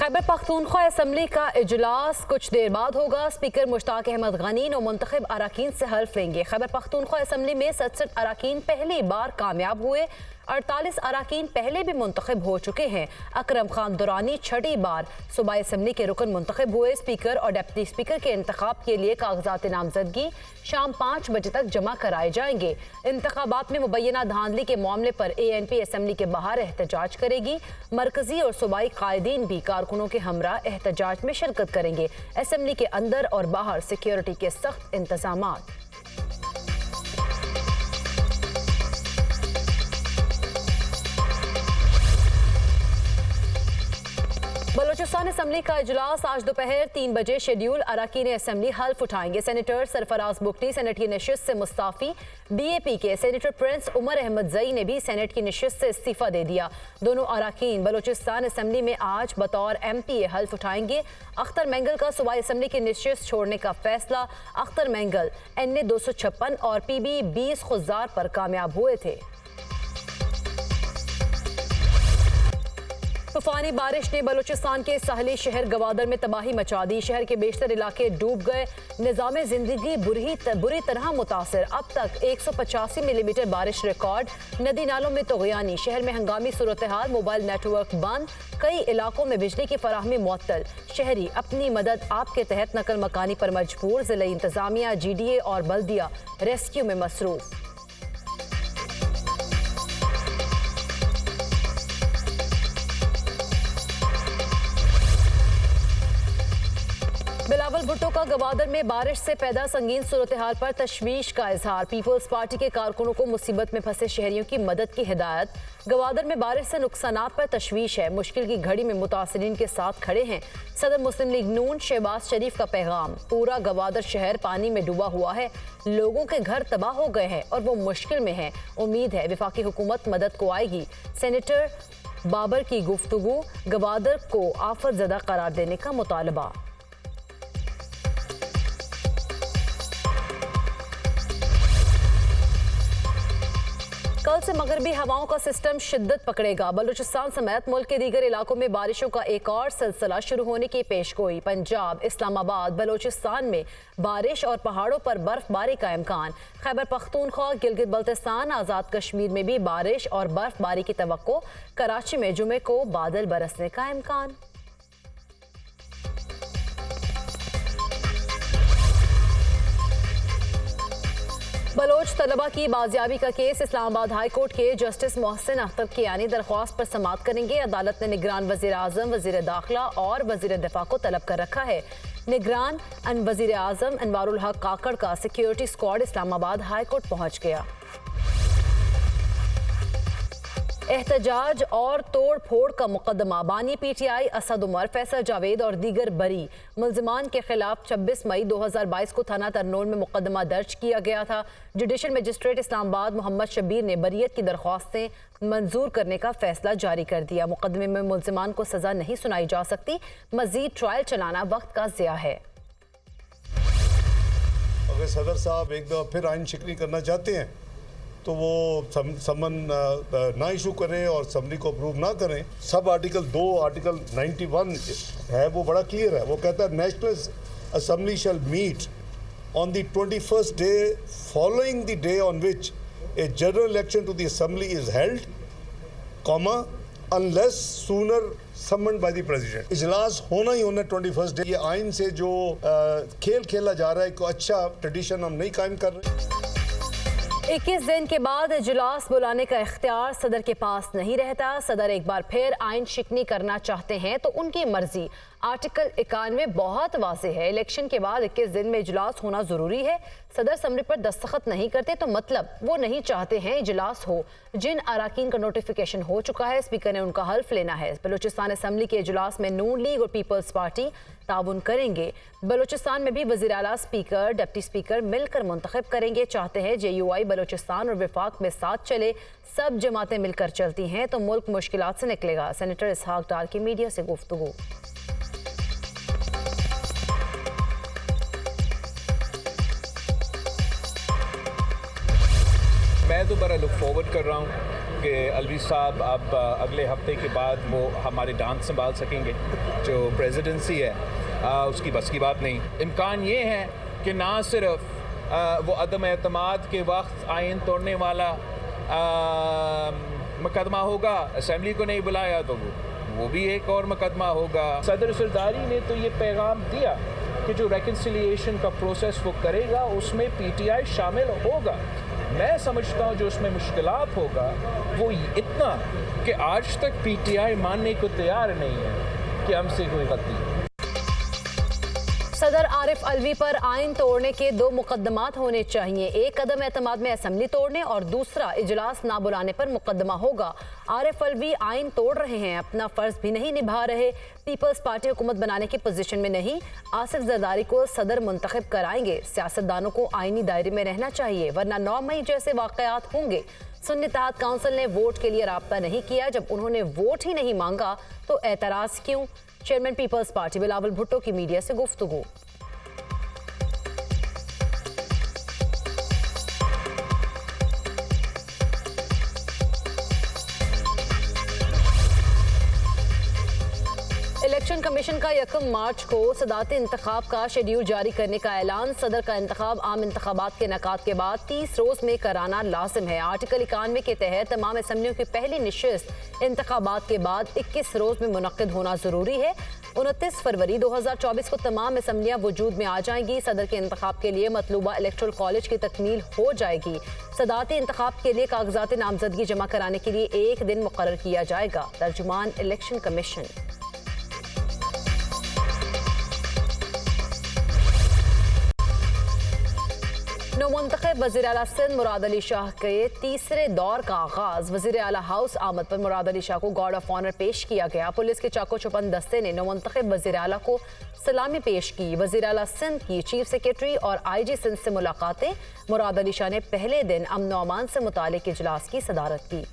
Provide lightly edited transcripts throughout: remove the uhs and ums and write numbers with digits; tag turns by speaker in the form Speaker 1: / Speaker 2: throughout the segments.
Speaker 1: Khyber Pakhtunkhwa assembly का इजलास कुछ देर बाद होगा। स्पीकर मुश्ताक अहमद गनी और मुंतखब अराकीन से हल्फ लेंगे। खैबर पख्तूनख्वा असम्बली में 67 अराकीन पहली बार कामयाब हुए। 48 अराकीन पहले भी मुंतखब हो चुके हैं। अकरम खान दुरानी छठी बार सूबाई असम्बली के रुकन मुंतखब हुए। स्पीकर और डिप्टी स्पीकर के इंतखाब के लिए कागजात नामजदगी शाम 5 बजे तक जमा कराए जाएंगे। इंतखाबात में मुबैना धांधली के मामले पर ANP असम्बली के बाहर एहतजाज करेगी। मरकजी और सूबाई कायदीन भी कारकुनों के हमरा एहतजाज में शिरकत करेंगे। असम्बली के अंदर और बाहर सिक्योरिटी के सख्त इंतजामात। बलोचिस्तान असम्बली का इजलास आज दोपहर 3 बजे शेड्यूल। अराकीन असम्बली हल्फ उठाएंगे। सेनेटर सरफराज बुगटी सेनेट की नशिस्त से मुस्ताफी। BAP के सेनेटर प्रिंस उमर अहमद जई ने भी सेनेट की नशिस्त से इस्तीफा दे दिया। दोनों अराकीन बलोचिस्तान असम्बली में आज बतौर MPA हल्फ उठाएंगे। अख्तर मेंगल का सूबाई असम्बली की नशिस्त छोड़ने का फैसला। अख्तर मेंगल NA 256 और PB 20 खुजार पर कामयाब हुए थे। तूफानी बारिश ने बलूचिस्तान के साहली शहर गवादर में तबाही मचा दी। शहर के बेशतर इलाके डूब गए। निज़ाम जिंदगी बुरी तरह मुतासर। अब तक 185 मिलीमीटर बारिश रिकॉर्ड। नदी नालों में तग़यानी। शहर में हंगामी सूरत हाल। मोबाइल नेटवर्क बंद। कई इलाकों में बिजली की फराहमी मुअत्तल। शहरी अपनी मदद आपके तहत नकल मकानी पर मजबूर। ज़िला इंतजामिया GDA और बल्दिया रेस्क्यू में मसरूफ। बिलावल भुट्टो का गवादर में बारिश से पैदा संगीन सूरत हाल पर तशवीश का इजहार। पीपल्स पार्टी के कारकुनों को मुसीबत में फंसे शहरियों की मदद की हिदायत। गवादर में बारिश से नुकसानात पर तशवीश है। मुश्किल की घड़ी में मुतासिरीन के साथ खड़े हैं सदर मुस्लिम लीग नून शहबाज शरीफ का पैगाम। पूरा गवादर शहर पानी में डूबा हुआ है। लोगों के घर तबाह हो गए हैं और वो मुश्किल में हैं। उम्मीद है वफाकी हुकूमत मदद को आएगी। सेनेटर बाबर की गुफ्तगू। गवादर को आफत ज़दा करार देने का मुतालबा। कल से मगरबी हवाओं का सिस्टम शिद्दत पकड़ेगा। बलूचिस्तान समेत मुल्क के दीगर इलाकों में बारिशों का एक और सिलसिला शुरू होने की पेशगोई। पंजाब, इस्लामाबाद, बलूचिस्तान में बारिश और पहाड़ों पर बर्फबारी का इम्कान। खैबर पख्तूनख्वा, गिलगित बल्तिस्तान, आज़ाद कश्मीर में भी बारिश और बर्फबारी की तवक्को। कराची में जुमे को बादल बरसने का इम्कान। बलोच तलबा की बाजियाबी का केस। इस्लामाबाद हाई कोर्ट के जस्टिस मोहसिन अख्तर कियानी दरख्वास्त पर समाअत करेंगे। अदालत ने निगरान वज़ीर आज़म, वज़ीर दाखिला और वज़ीर दिफा को तलब कर रखा है। निगरान वज़ीर आज़म अनवारुल हक काकड़ का security squad Islamabad high court पहुंच गया। एहतजाज और तोड़ फोड़ का मुकदमा। बानी PTI असद उमर, फैसल जावेद और दीगर बरी मुल्जिमान के खिलाफ 26 मई 2022 को थाना तरनोल में मुकदमा दर्ज किया गया था। जुडिशल मजिस्ट्रेट इस्लामाबाद मोहम्मद शब्बीर ने बरियत की दरख्वास्तें मंजूर करने का फैसला जारी कर दिया। मुकदमे में मुल्जिमान को सजा नहीं सुनाई जा सकती। मजीद ट्रायल चलाना वक्त का ज़िया है।
Speaker 2: अगर सदर साहब एक दफ़ा फिर आइन शिकनी करना चाहते हैं तो वो समन ना इशू करें और असम्बली को अप्रूव ना करें। सब आर्टिकल 2 आर्टिकल 91 है वो बड़ा क्लियर है। वो कहता है national assembly shall meet on the 21st day following the day on which a general election to the assembly is held comma unless sooner summoned by the president. इजलास होना ही होना 21st डे। ये आइन से जो खेल खेला जा रहा है को अच्छा ट्रेडिशन हम नहीं कायम कर रहे।
Speaker 1: 21 दिन के बाद इजलास बुलाने का इख्तियार सदर के पास नहीं रहता। सदर एक बार फिर आइन शिकनी करना चाहते हैं तो उनकी मर्जी। आर्टिकल 91 बहुत वाज़ेह है। इलेक्शन के बाद 21 दिन में इजलास होना ज़रूरी है। सदर असम्बली पर दस्तखत नहीं करते तो मतलब वो नहीं चाहते हैं इजलास हो। जिन अराकीन का नोटिफिकेशन हो चुका है, स्पीकर ने उनका हल्फ लेना है। बलूचिस्तान असम्बली के इजलास में नून लीग और पीपल्स पार्टी ताउन करेंगे। बलूचिस्तान में भी वज़ीर आला, स्पीकर, डिप्टी स्पीकर मिलकर मुंतखब करेंगे। चाहते हैं JUI बलूचिस्तान और विफाक में साथ चले। सब जमातें मिलकर चलती हैं तो मुल्क मुश्किलात से निकलेगा। सेनेटर इसहाक डार की मीडिया से गुफ्तगू।
Speaker 3: मैं तो I look forward कर रहा हूँ कि अलवी साहब अब अगले हफ्ते के बाद वो हमारे डांस संभाल सकेंगे। जो प्रेसिडेंसी है उसकी बस की बात नहीं। इम्कान ये है कि ना सिर्फ वो अदम एतमाद के वक्त आइन तोड़ने वाला मुकदमा होगा, असेंबली को नहीं बुलाया तो वो भी एक और मुकदमा होगा। सदर सरदारी ने तो ये पैगाम दिया कि जो रेकन्सिलिएशन का प्रोसेस वो करेगा उसमें पीटीआई शामिल होगा। मैं समझता हूँ जो उसमें मुश्किलात होगा वो इतना कि आज तक पीटीआई मानने को तैयार नहीं है कि हमसे कोई गलती है।
Speaker 1: सदर आरिफ अलवी पर आइन तोड़ने के 2 मुकदमात होने चाहिए। एक कदम एतमाद में असेंबली तोड़ने और दूसरा इजलास ना बुलाने पर मुकदमा होगा। आरिफ अलवी आइन तोड़ रहे हैं, अपना फर्ज भी नहीं निभा रहे। पीपल्स पार्टी हुकूमत बनाने की पोजीशन में नहीं। आसिफ जरदारी को सदर मुंतखब कराएंगे। सियासतदानों को आईनी दायरे में रहना चाहिए वरना 9 मई जैसे वाकयात होंगे। सुन्नी इत्तेहाद काउंसिल ने वोट के लिए राब्ता नहीं किया। जब उन्होंने वोट ही नहीं मांगा तो एतराज क्यों? चेयरमैन पीपल्स पार्टी बिलावल भुट्टो की मीडिया से गुफ्तगू। इलेक्शन कमीशन का 1 मार्च को सदाती इंतखाब का शेड्यूल जारी करने का ऐलान। सदर का इंतखाब आम इंतखाबात के इनेकाद के बाद 30 रोज में कराना लाजिम है। आर्टिकल 91 के तहत तमाम असम्बलियों की पहली नशिस्त इंतखाबात के बाद 21 रोज में मुनक्किद होना जरूरी है। 29 फरवरी 2024 को तमाम असम्बलियां वजूद में आ जाएंगी। सदर के इंतखाब के लिए मतलूबा इलेक्टोरल कॉलेज की तकमील हो जाएगी। सदाती इंतखाब के लिए कागजात नामजदगी जमा कराने के लिए 1 दिन मुकर्रर किया जाएगा। तर्जुमान इलेक्शन कमीशन। नौमुंतखब वज़ीर आला सिंध मुराद अली शाह के तीसरे दौर का आगाज। वज़ीर आला हाउस आमद पर मुराद अली शाह को गार्ड ऑफ ऑनर पेश किया गया। पुलिस के चाको चौबंद दस्ते ने नौमुंतखब वज़ीर आला को सलामी पेश की। वज़ीर आला सिंध की चीफ सेक्रेटरी और IG सिंध से मुलाकातें। मुराद अली शाह ने पहले दिन अमन व अमान से मुतालिक इजलास की सदारत की।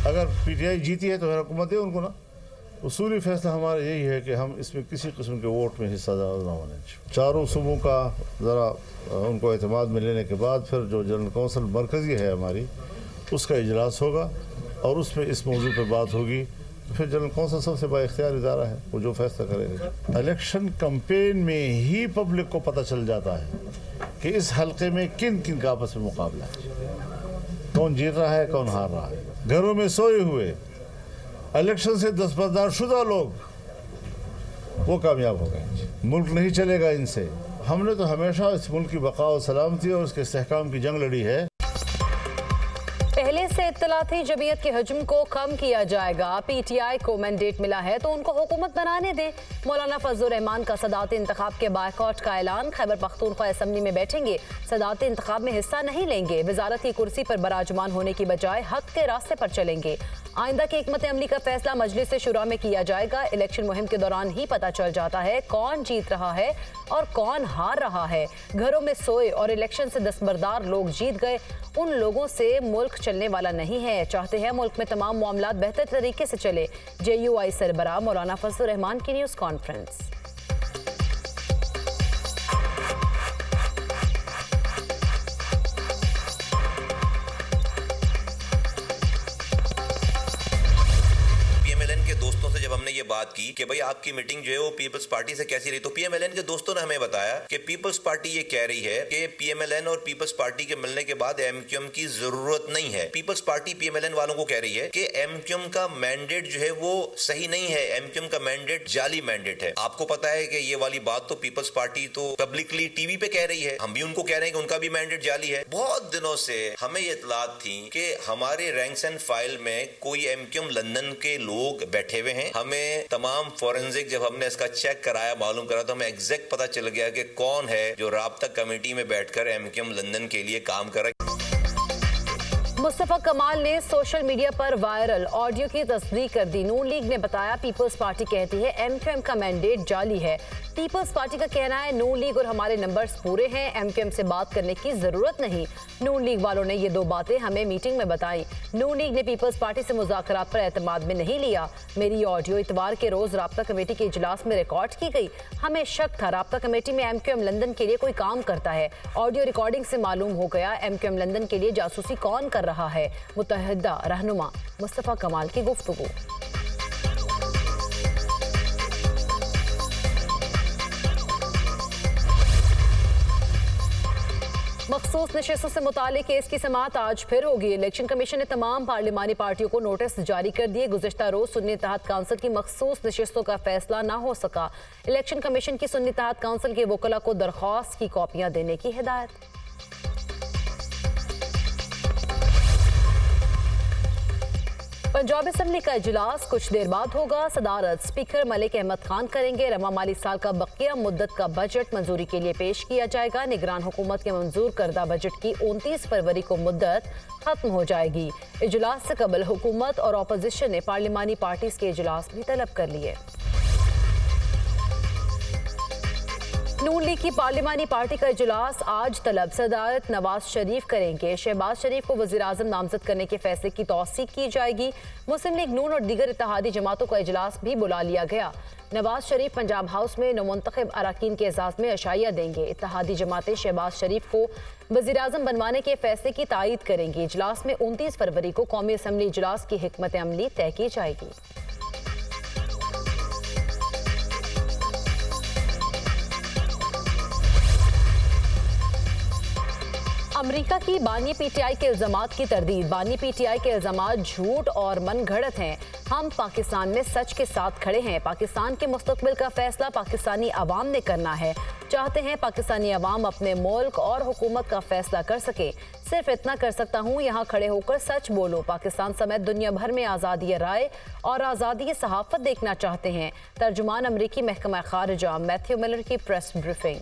Speaker 2: अगर PTI जीती है तो फिर हुकूमत है उनको ना। उसूली फैसला हमारा यही है कि हम इसमें किसी किस्म के वोट में हिस्सा ना होने। चारों सूबों का ज़रा उनको एतमाद में लेने के बाद फिर जो जनरल कौंसिल मरकज़ी है हमारी उसका इजलास होगा और उसमें इस मौजू पर बात होगी। फिर जनरल कौंसिल सबसे बाइख्तियार इदारा है, वो जो फैसला करेगा। इलेक्शन कैंपेन में ही पब्लिक को पता चल जाता है कि इस हल्के में किन किन का आपस में मुकाबला है, कौन जीत रहा है कौन हार रहा है। घरों में सोए हुए इलेक्शन से दस्तबरदार शुदा लोग वो कामयाब हो गए। मुल्क नहीं चलेगा इनसे। हमने तो हमेशा इस मुल्क की बका और सलामती और उसके इस्तेहकाम की जंग लड़ी है।
Speaker 1: पहले से इत्तला थी जमीयत के हजम को कम किया जाएगा। PTI को मैंडेट मिला है तो उनको हुकूमत बनाने दें। मौलाना फजलुर रहमान का सदाती इंतखाब के बायकॉट का ऐलान। खैबर पख्तूनख्वा असम्बली में बैठेंगे, सदाती इंतखाब में हिस्सा नहीं लेंगे। वजारत की कुर्सी पर बराजमान होने की बजाय हक के रास्ते पर चलेंगे। आइंदा की हिकमत अमली का फैसला मजलिस से शुरा में किया जाएगा। इलेक्शन मुहिम के दौरान ही पता चल जाता है कौन जीत रहा है और कौन हार रहा है। घरों में सोए और इलेक्शन से दस्तबरदार लोग जीत गए, उन लोगों से मुल्क चलने वाला नहीं है। चाहते हैं मुल्क में तमाम मामलात बेहतर तरीके से चले। JUI सरबराह मौलाना फजलुर रहमान की न्यूज़ कॉन्फ्रेंस।
Speaker 4: दोस्तों से जब हमने ये बात की कि भाई आपकी मीटिंग जो है वो पीपल्स पार्टी से कैसी रही, तो PMLN के दोस्तों ने हमें बताया कि पीपल्स पार्टी ये कह रही है कि PMLN और पीपल्स पार्टी के मिलने के बाद MQM की जरूरत नहीं है। पीपल्स पार्टी PMLN वालों को कह रही है कि MQM का मैंडेट जो है वो सही नहीं है, MQM का मैंडेट जाली मैंडेट है। आपको पता है कि ये वाली बात तो पीपल्स पार्टी तो पब्लिकली टीवी पे कह रही है, हम भी उनको कह रहे हैं कि उनका भी मैंडेट जाली है। बहुत दिनों से हमें ये इतलात थी कि हमारे रैंक्स एंड फाइल में कोई MQM लंदन के लोग बैठे हुए हैं। हमें तमाम फोरेंसिक जब हमने इसका चेक कराया, मालूम करा, तो हमें एग्जैक्ट पता चल गया कि कौन है जो राब्ता कमेटी में बैठकर MQM लंदन के लिए काम कर रहा है।
Speaker 1: मुस्तफा कमाल ने सोशल मीडिया पर वायरल ऑडियो की तस्दीक कर दी। नून लीग ने बताया पीपल्स पार्टी कहती है एमक्यूएम का मैंडेट जाली है। पीपल्स पार्टी का कहना है नून लीग और हमारे नंबर्स पूरे हैं, एमक्यूएम से बात करने की जरूरत नहीं। नून लीग वालों ने ये 2 बातें हमें मीटिंग में बताई। नून लीग ने पीपल्स पार्टी से मुज़ाकरात पर एतमाद में नहीं लिया। मेरी ऑडियो इतवार के रोज राब्ता कमेटी के इजलास में रिकॉर्ड की गई। हमें शक था राब्ता कमेटी में एमक्यूएम लंदन के लिए कोई काम करता है। ऑडियो रिकॉर्डिंग से मालूम हो गया एमक्यूएम लंदन के लिए जासूसी कौन कर रहा है। मुत्तहिदा रहनुमा मुस्तफा कमाल की गुफ्तगू। मखसूस नशिस्तों से मुतालिक केस की समाअत आज फिर होगी। इलेक्शन कमीशन ने तमाम पार्लिमानी पार्टियों को नोटिस जारी कर दिए। गुज़िश्ता रोज सुन्नी तहत काउंसिल की मखसूस नशिस्तों का फैसला न हो सका। इलेक्शन कमीशन की सुन्नी तहत काउंसिल के वकला को दरख्वास्त की कॉपियां देने की हिदायत। पंजाब असम्बली का इजलास कुछ देर बाद होगा। सदारत स्पीकर मलिक अहमद खान करेंगे। रवा माली साल का बकिया मुद्दत का बजट मंजूरी के लिए पेश किया जाएगा। निगरान हुकूमत के मंजूर करदा बजट की 29 फरवरी को मुद्दत खत्म हो जाएगी। इजलास से कबल हुकूमत और अपोजिशन ने पार्लिमानी पार्टीज के इजलास भी तलब कर लिए। नून लीग की पार्लिमानी पार्टी का इजलास आज तलब सदारत नवाज शरीफ करेंगे। शहबाज शरीफ को वज़ीर आज़म नामजद करने के फैसले की तौसीक की जाएगी। मुस्लिम लीग नून और दीगर इत्तेहादी जमातों का इजलास भी बुला लिया गया। नवाज शरीफ पंजाब हाउस में नौमुंतखब अराकीन के एजाज़ में अशाइया देंगे। इत्तेहादी जमातें शहबाज शरीफ को वज़ीर आज़म बनवाने के फैसले की तायीद करेंगी। इजलास में 29 फरवरी को कौमी असम्बली इजलास की हिकमत अमली तय की जाएगी। अमेरिका की बानी पीटीआई के इल्जामात की तरदीद। बानी पीटीआई के इल्जामात झूठ और मनगढ़ंत हैं। हम पाकिस्तान में सच के साथ खड़े हैं। पाकिस्तान के मुस्तकबिल का फैसला पाकिस्तानी अवाम ने करना है। चाहते हैं पाकिस्तानी अवाम अपने मुल्क और हुकूमत का फैसला कर सके। सिर्फ इतना कर सकता हूँ, यहाँ खड़े होकर सच बोलो। पाकिस्तान समेत दुनिया भर में आज़ादी राय और आज़ादी सहाफ़त देखना चाहते हैं। तर्जुमान अमरीकी महकमा खारिजा मैथ्यू मिलर की प्रेस ब्रीफिंग।